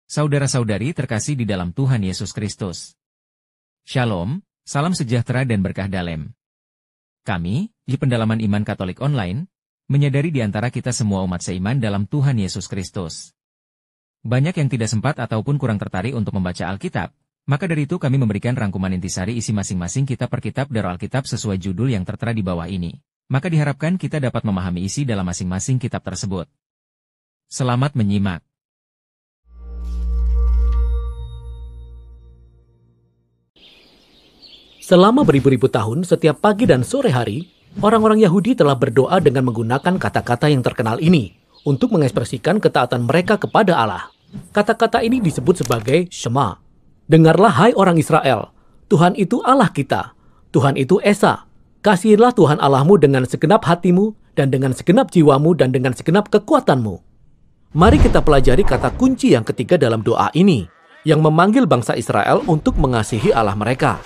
Saudara-saudari terkasih di dalam Tuhan Yesus Kristus. Shalom, salam sejahtera dan berkah dalam. Kami, di Pendalaman Iman Katolik Online, menyadari di antara kita semua umat seiman dalam Tuhan Yesus Kristus. Banyak yang tidak sempat ataupun kurang tertarik untuk membaca Alkitab, maka dari itu kami memberikan rangkuman intisari isi masing-masing kitab per kitab dari Alkitab sesuai judul yang tertera di bawah ini. Maka diharapkan kita dapat memahami isi dalam masing-masing kitab tersebut. Selamat menyimak. Selama beribu-ribu tahun, setiap pagi dan sore hari, orang-orang Yahudi telah berdoa dengan menggunakan kata-kata yang terkenal ini untuk mengekspresikan ketaatan mereka kepada Allah. Kata-kata ini disebut sebagai Shema. Dengarlah hai orang Israel, Tuhan itu Allah kita, Tuhan itu Esa. Kasihilah Tuhan Allahmu dengan segenap hatimu, dan dengan segenap jiwamu, dan dengan segenap kekuatanmu. Mari kita pelajari kata kunci yang ketiga dalam doa ini, yang memanggil bangsa Israel untuk mengasihi Allah mereka.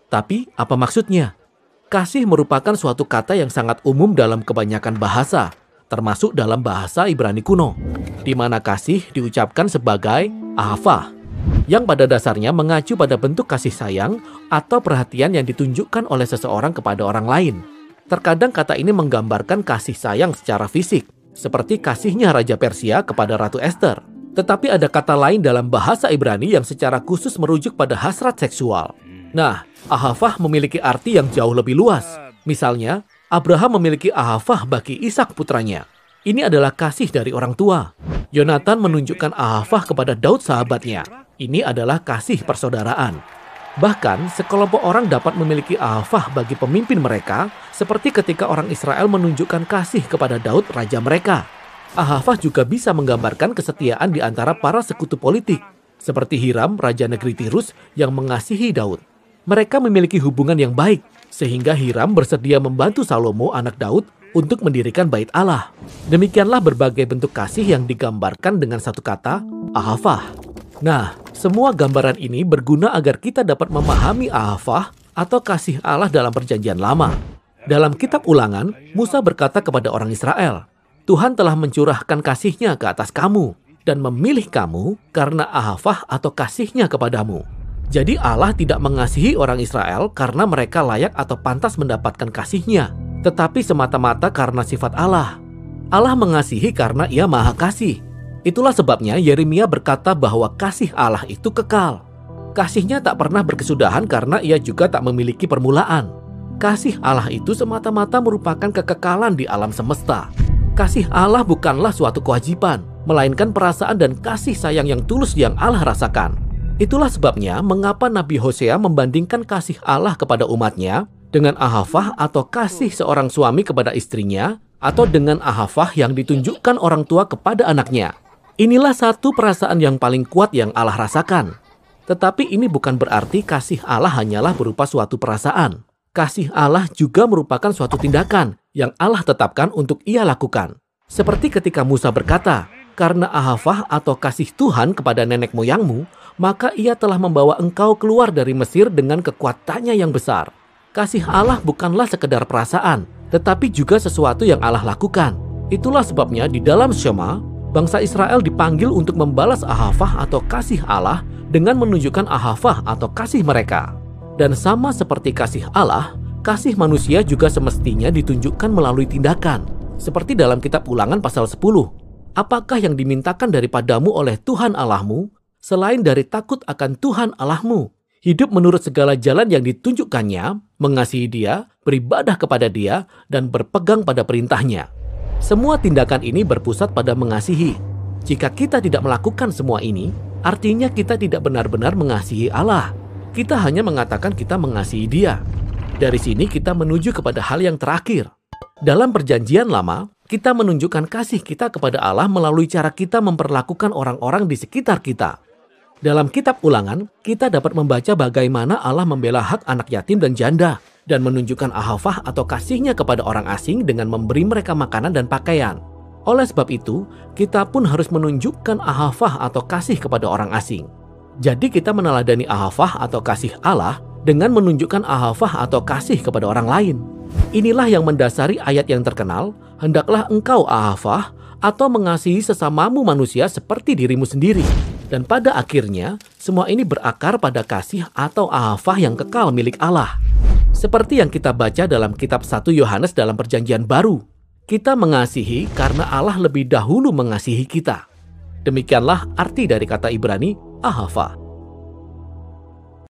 Tapi, apa maksudnya? Kasih merupakan suatu kata yang sangat umum dalam kebanyakan bahasa, termasuk dalam bahasa Ibrani kuno, di mana kasih diucapkan sebagai ahava, yang pada dasarnya mengacu pada bentuk kasih sayang atau perhatian yang ditunjukkan oleh seseorang kepada orang lain. Terkadang kata ini menggambarkan kasih sayang secara fisik, seperti kasihnya Raja Persia kepada Ratu Esther. Tetapi ada kata lain dalam bahasa Ibrani yang secara khusus merujuk pada hasrat seksual. Nah, ahavah memiliki arti yang jauh lebih luas. Misalnya, Abraham memiliki ahavah bagi Ishak putranya. Ini adalah kasih dari orang tua. Yonatan menunjukkan ahavah kepada Daud sahabatnya. Ini adalah kasih persaudaraan. Bahkan, sekelompok orang dapat memiliki ahavah bagi pemimpin mereka, seperti ketika orang Israel menunjukkan kasih kepada Daud, raja mereka. Ahavah juga bisa menggambarkan kesetiaan di antara para sekutu politik, seperti Hiram, raja negeri Tirus, yang mengasihi Daud. Mereka memiliki hubungan yang baik, sehingga Hiram bersedia membantu Salomo, anak Daud, untuk mendirikan bait Allah. Demikianlah berbagai bentuk kasih yang digambarkan dengan satu kata, ahavah. Nah, semua gambaran ini berguna agar kita dapat memahami ahavah atau kasih Allah dalam perjanjian lama. Dalam kitab Ulangan, Musa berkata kepada orang Israel, Tuhan telah mencurahkan kasih-Nya ke atas kamu dan memilih kamu karena ahavah atau kasih-Nya kepadamu. Jadi Allah tidak mengasihi orang Israel karena mereka layak atau pantas mendapatkan kasih-Nya, tetapi semata-mata karena sifat Allah. Allah mengasihi karena Ia Maha Kasih. Itulah sebabnya Yeremia berkata bahwa kasih Allah itu kekal. Kasih-Nya tak pernah berkesudahan karena Ia juga tak memiliki permulaan. Kasih Allah itu semata-mata merupakan kekekalan di alam semesta. Kasih Allah bukanlah suatu kewajiban, melainkan perasaan dan kasih sayang yang tulus yang Allah rasakan. Itulah sebabnya mengapa Nabi Hosea membandingkan kasih Allah kepada umatnya dengan ahavah atau kasih seorang suami kepada istrinya, atau dengan ahavah yang ditunjukkan orang tua kepada anaknya. Inilah satu perasaan yang paling kuat yang Allah rasakan. Tetapi ini bukan berarti kasih Allah hanyalah berupa suatu perasaan. Kasih Allah juga merupakan suatu tindakan yang Allah tetapkan untuk Ia lakukan. Seperti ketika Musa berkata, karena ahavah atau kasih Tuhan kepada nenek moyangmu, maka Ia telah membawa engkau keluar dari Mesir dengan kekuatannya yang besar. Kasih Allah bukanlah sekedar perasaan, tetapi juga sesuatu yang Allah lakukan. Itulah sebabnya di dalam Shema, bangsa Israel dipanggil untuk membalas ahavah atau kasih Allah dengan menunjukkan ahavah atau kasih mereka. Dan sama seperti kasih Allah, kasih manusia juga semestinya ditunjukkan melalui tindakan. Seperti dalam kitab Ulangan pasal 10. Apakah yang dimintakan daripadamu oleh Tuhan Allahmu, selain dari takut akan Tuhan Allahmu, hidup menurut segala jalan yang ditunjukkannya, mengasihi Dia, beribadah kepada Dia, dan berpegang pada perintahnya. Semua tindakan ini berpusat pada mengasihi. Jika kita tidak melakukan semua ini, artinya kita tidak benar-benar mengasihi Allah. Kita hanya mengatakan kita mengasihi Dia. Dari sini kita menuju kepada hal yang terakhir. Dalam perjanjian lama, kita menunjukkan kasih kita kepada Allah melalui cara kita memperlakukan orang-orang di sekitar kita. Dalam kitab Ulangan, kita dapat membaca bagaimana Allah membela hak anak yatim dan janda, dan menunjukkan ahavah atau kasih-Nya kepada orang asing dengan memberi mereka makanan dan pakaian. Oleh sebab itu, kita pun harus menunjukkan ahavah atau kasih kepada orang asing. Jadi kita meneladani ahavah atau kasih Allah dengan menunjukkan ahavah atau kasih kepada orang lain. Inilah yang mendasari ayat yang terkenal, hendaklah engkau ahavah atau mengasihi sesamamu manusia seperti dirimu sendiri. Dan pada akhirnya, semua ini berakar pada kasih atau ahafah yang kekal milik Allah. Seperti yang kita baca dalam kitab 1 Yohanes dalam Perjanjian Baru. Kita mengasihi karena Allah lebih dahulu mengasihi kita. Demikianlah arti dari kata Ibrani, ahava.